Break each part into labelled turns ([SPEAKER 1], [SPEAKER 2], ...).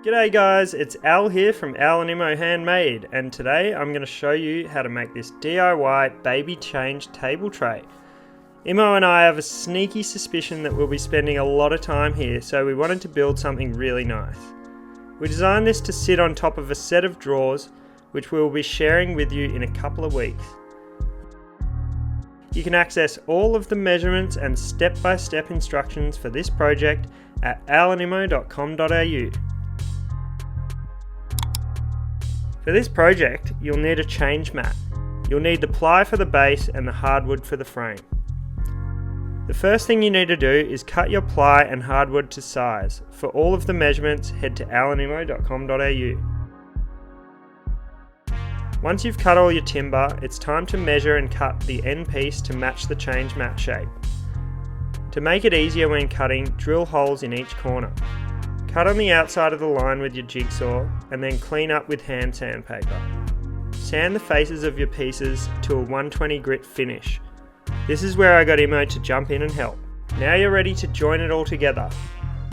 [SPEAKER 1] G'day guys, it's Al here from Al and Imo Handmade, and today I'm going to show you how to make this DIY baby change table tray. Imo and I have a sneaky suspicion that we'll be spending a lot of time here, so we wanted to build something really nice. We designed this to sit on top of a set of drawers, which we will be sharing with you in a couple of weeks. You can access all of the measurements and step-by-step instructions for this project at alandimo.com.au. For this project, you'll need a change mat. You'll need the ply for the base and the hardwood for the frame. The first thing you need to do is cut your ply and hardwood to size. For all of the measurements, head to alandimo.com.au. Once you've cut all your timber, it's time to measure and cut the end piece to match the change mat shape. To make it easier when cutting, drill holes in each corner. Cut on the outside of the line with your jigsaw and then clean up with hand sandpaper. Sand the faces of your pieces to a 120 grit finish. This is where I got Imo to jump in and help. Now you're ready to join it all together.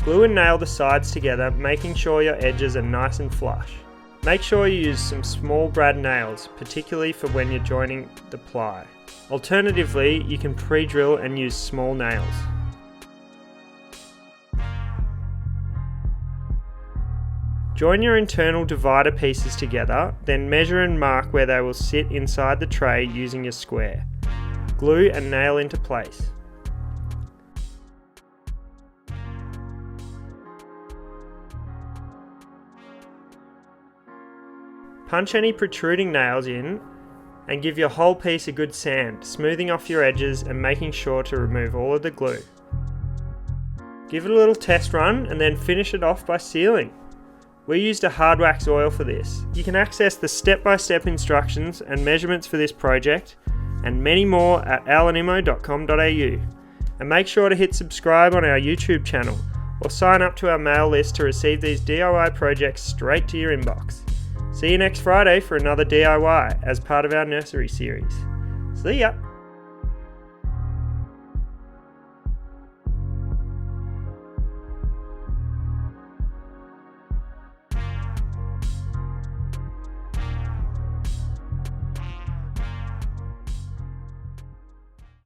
[SPEAKER 1] Glue and nail the sides together, making sure your edges are nice and flush. Make sure you use some small brad nails, particularly for when you're joining the ply. Alternatively, you can pre-drill and use small nails. Join your internal divider pieces together, then measure and mark where they will sit inside the tray using your square. Glue and nail into place. Punch any protruding nails in and give your whole piece a good sand, smoothing off your edges and making sure to remove all of the glue. Give it a little test run and then finish it off by sealing. We used a hard wax oil for this. You can access the step-by-step instructions and measurements for this project and many more at alandimo.com.au. And make sure to hit subscribe on our YouTube channel or sign up to our mail list to receive these DIY projects straight to your inbox. See you next Friday for another DIY as part of our Nursery Series. See ya!